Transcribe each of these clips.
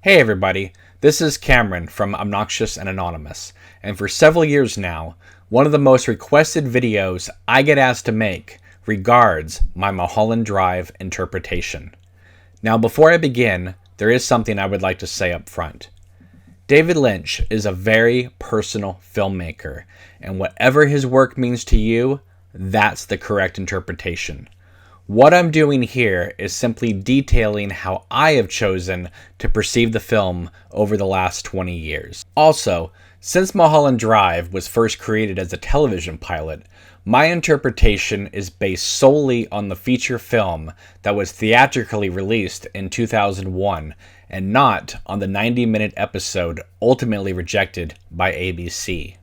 Hey everybody, this is Cameron from Obnoxious and Anonymous, and for several years now, one of the most requested videos I get asked to make regards my Mulholland Drive interpretation. Now before I begin, there is something I would like to say up front. David Lynch is a very personal filmmaker, and whatever his work means to you, that's the correct interpretation. What I'm doing here is simply detailing how I have chosen to perceive the film over the last 20 years. Also, since Mulholland Drive was first created as a television pilot, my interpretation is based solely on the feature film that was theatrically released in 2001 and not on the 90-minute episode ultimately rejected by ABC.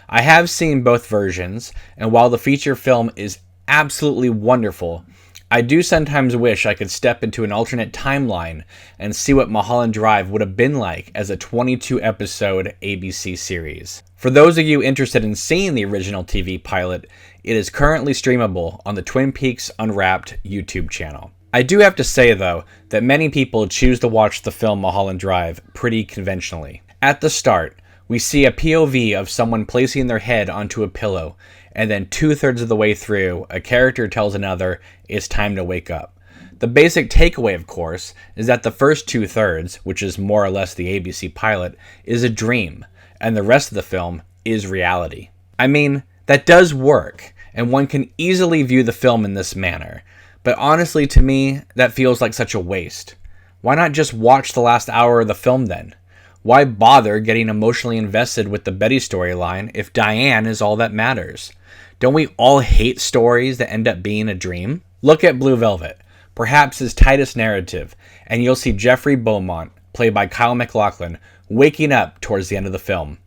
I have seen both versions, and while the feature film is absolutely wonderful, I do sometimes wish I could step into an alternate timeline and see what Mulholland Drive would have been like as a 22-episode ABC series. For those of you interested in seeing the original TV pilot, it is currently streamable on the Twin Peaks Unwrapped YouTube channel. I do have to say, though, that many people choose to watch the film Mulholland Drive pretty conventionally. At the start, we see a POV of someone placing their head onto a pillow, and then 2/3 of the way through, a character tells another, it's time to wake up. The basic takeaway, of course, is that the first 2/3, which is more or less the ABC pilot, is a dream, and the rest of the film is reality. I mean, that does work, and one can easily view the film in this manner, but honestly to me, that feels like such a waste. Why not just watch the last hour of the film then? Why bother getting emotionally invested with the Betty storyline if Diane is all that matters? Don't we all hate stories that end up being a dream? Look at Blue Velvet, perhaps his tightest narrative, and you'll see Jeffrey Beaumont, played by Kyle MacLachlan, waking up towards the end of the film.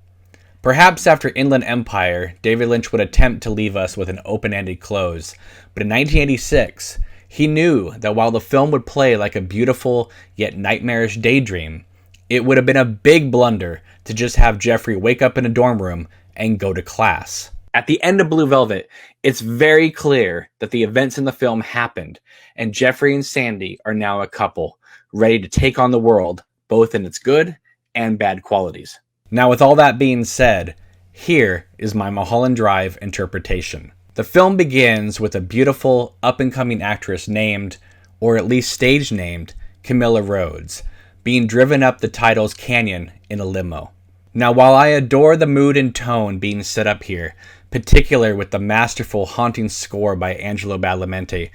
Perhaps after Inland Empire, David Lynch would attempt to leave us with an open-ended close, but in 1986, he knew that while the film would play like a beautiful yet nightmarish daydream, it would have been a big blunder to just have Jeffrey wake up in a dorm room and go to class. At the end of Blue Velvet, it's very clear that the events in the film happened, and Jeffrey and Sandy are now a couple, ready to take on the world, both in its good and bad qualities. Now, with all that being said, here is my Mulholland Drive interpretation. The film begins with a beautiful, up-and-coming actress named, or at least stage-named, Camilla Rhodes, being driven up the title's canyon in a limo. Now, while I adore the mood and tone being set up here, particularly with the masterful haunting score by Angelo Badalamenti,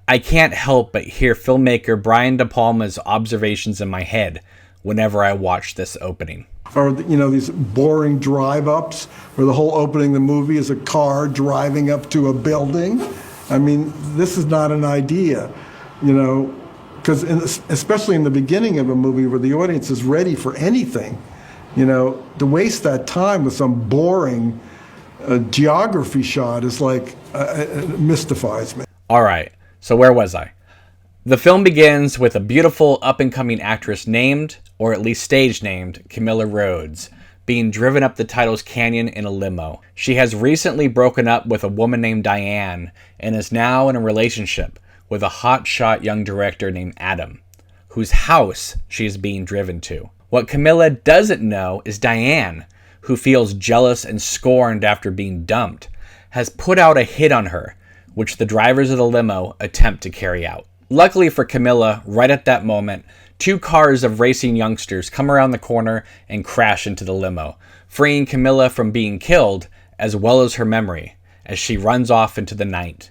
I can't help but hear filmmaker Brian De Palma's observations in my head whenever I watch this opening. Or, these boring drive-ups where the whole opening of the movie is a car driving up to a building. I mean, this is not an idea, because especially in the beginning of a movie where the audience is ready for anything, to waste that time with some boring geography shot is like, mystifies me. All right, so where was I? The film begins with a beautiful up-and-coming actress named, or at least stage-named, Camilla Rhodes, being driven up the title's canyon in a limo. She has recently broken up with a woman named Diane and is now in a relationship with a hotshot young director named Adam, whose house she is being driven to. What Camilla doesn't know is Diane, who feels jealous and scorned after being dumped, has put out a hit on her, which the drivers of the limo attempt to carry out. Luckily for Camilla, right at that moment, 2 cars of racing youngsters come around the corner and crash into the limo, freeing Camilla from being killed as well as her memory, as she runs off into the night.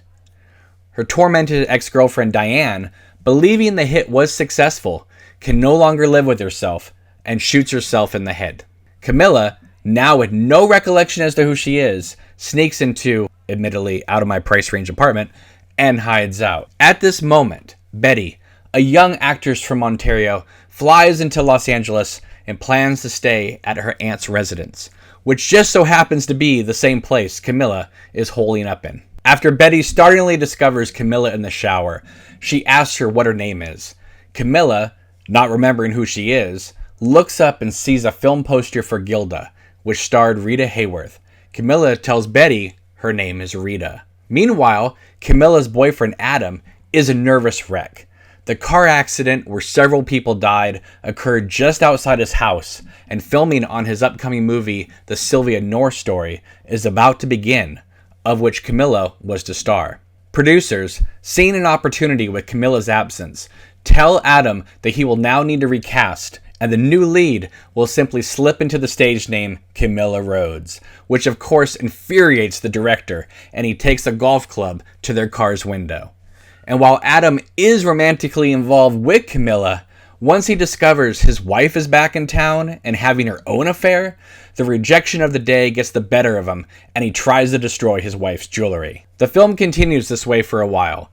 Her tormented ex-girlfriend Diane, believing the hit was successful, can no longer live with herself and shoots herself in the head. Camilla, now with no recollection as to who she is, sneaks into, admittedly out of my price range apartment, and hides out. At this moment, Betty, a young actress from Ontario, flies into Los Angeles and plans to stay at her aunt's residence, which just so happens to be the same place Camilla is holing up in. After Betty startlingly discovers Camilla in the shower, she asks her what her name is. Camilla, not remembering who she is, looks up and sees a film poster for Gilda, which starred Rita Hayworth. Camilla tells Betty her name is Rita. Meanwhile, Camilla's boyfriend Adam is a nervous wreck. The car accident, where several people died, occurred just outside his house, and filming on his upcoming movie, The Sylvia Noir Story, is about to begin, of which Camilla was to star. Producers, seeing an opportunity with Camilla's absence, tell Adam that he will now need to recast, and the new lead will simply slip into the stage name Camilla Rhodes, which of course infuriates the director, and he takes a golf club to their car's window. And while Adam is romantically involved with Camilla, once he discovers his wife is back in town and having her own affair, the rejection of the day gets the better of him, and he tries to destroy his wife's jewelry. The film continues this way for a while.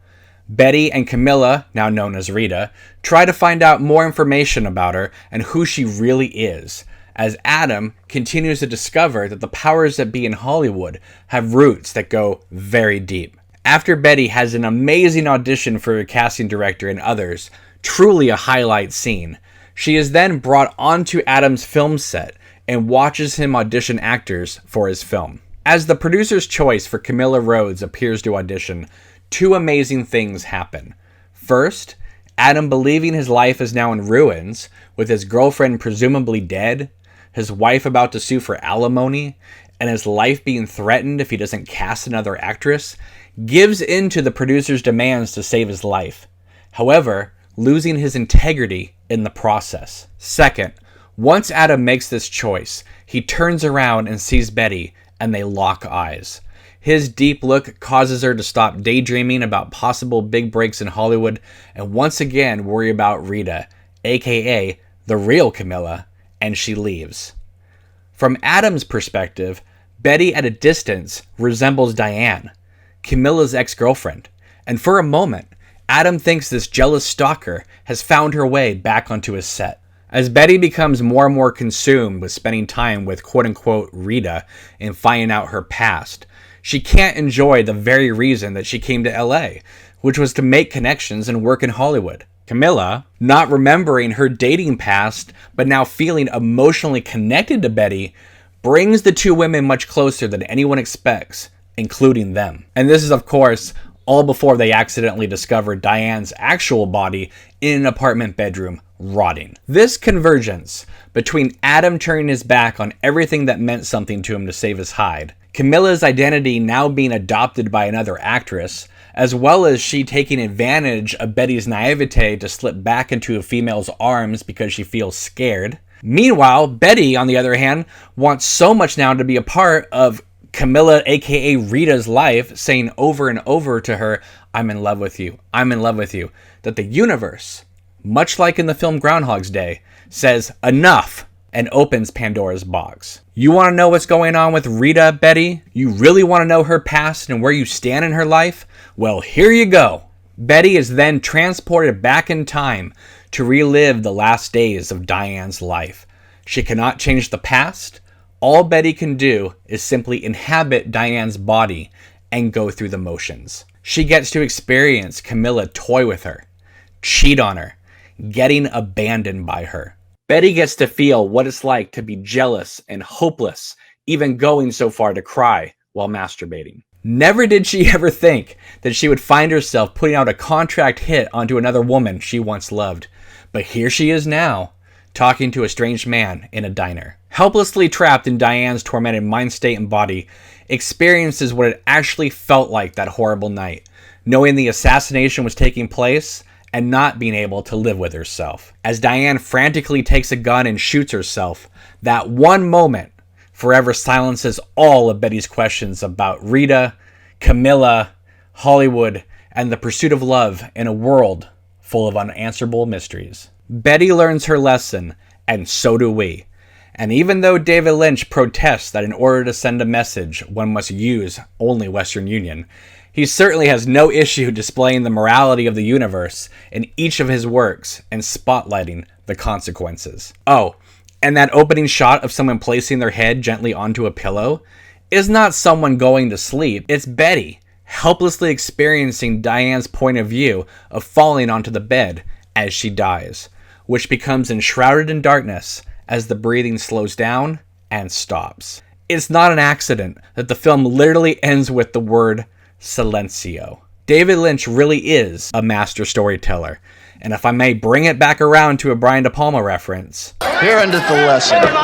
Betty and Camilla, now known as Rita, try to find out more information about her and who she really is, as Adam continues to discover that the powers that be in Hollywood have roots that go very deep. After Betty has an amazing audition for a casting director and others, truly a highlight scene, she is then brought onto Adam's film set and watches him audition actors for his film. As the producer's choice for Camilla Rhodes appears to audition, two amazing things happen. First, Adam believing his life is now in ruins, with his girlfriend presumably dead, his wife about to sue for alimony, and his life being threatened if he doesn't cast another actress, gives in to the producer's demands to save his life. However, losing his integrity in the process. Second, once Adam makes this choice, he turns around and sees Betty, and they lock eyes. His deep look causes her to stop daydreaming about possible big breaks in Hollywood and once again worry about Rita, aka the real Camilla, and she leaves. From Adam's perspective, Betty at a distance resembles Diane, Camilla's ex-girlfriend, and for a moment, Adam thinks this jealous stalker has found her way back onto his set. As Betty becomes more and more consumed with spending time with quote-unquote Rita and finding out her past, she can't enjoy the very reason that she came to LA, which was to make connections and work in Hollywood. Camilla, not remembering her dating past, but now feeling emotionally connected to Betty, brings the two women much closer than anyone expects, including them. And this is, of course, all before they accidentally discover Diane's actual body in an apartment bedroom, rotting. This convergence between Adam turning his back on everything that meant something to him to save his hide, Camilla's identity now being adopted by another actress, as well as she taking advantage of Betty's naivete to slip back into a female's arms because she feels scared. Meanwhile, Betty, on the other hand, wants so much now to be a part of Camilla, aka Rita's life, saying over and over to her, "I'm in love with you, I'm in love with you," that the universe, much like in the film Groundhog's Day, says enough and opens Pandora's box. You want to know what's going on with Rita, Betty? You really want to know her past and where you stand in her life? Well, here you go. Betty is then transported back in time to relive the last days of Diane's life. She cannot change the past. All Betty can do is simply inhabit Diane's body and go through the motions. She gets to experience Camilla toy with her, cheat on her, getting abandoned by her. Betty gets to feel what it's like to be jealous and hopeless, even going so far to cry while masturbating. Never did she ever think that she would find herself putting out a contract hit onto another woman she once loved. But here she is now, talking to a strange man in a diner. Helplessly trapped in Diane's tormented mind state and body, experiences what it actually felt like that horrible night, knowing the assassination was taking place and not being able to live with herself. As Diane frantically takes a gun and shoots herself, that one moment forever silences all of Betty's questions about Rita, Camilla, Hollywood, and the pursuit of love in a world full of unanswerable mysteries. Betty learns her lesson, and so do we. And even though David Lynch protests that in order to send a message, one must use only Western Union, he certainly has no issue displaying the morality of the universe in each of his works and spotlighting the consequences. Oh, and that opening shot of someone placing their head gently onto a pillow is not someone going to sleep. It's Betty, helplessly experiencing Diane's point of view of falling onto the bed as she dies, which becomes enshrouded in darkness as the breathing slows down and stops. It's not an accident that the film literally ends with the word silencio. David Lynch really is a master storyteller. And if I may bring it back around to a Brian De Palma reference, Here endeth the lesson.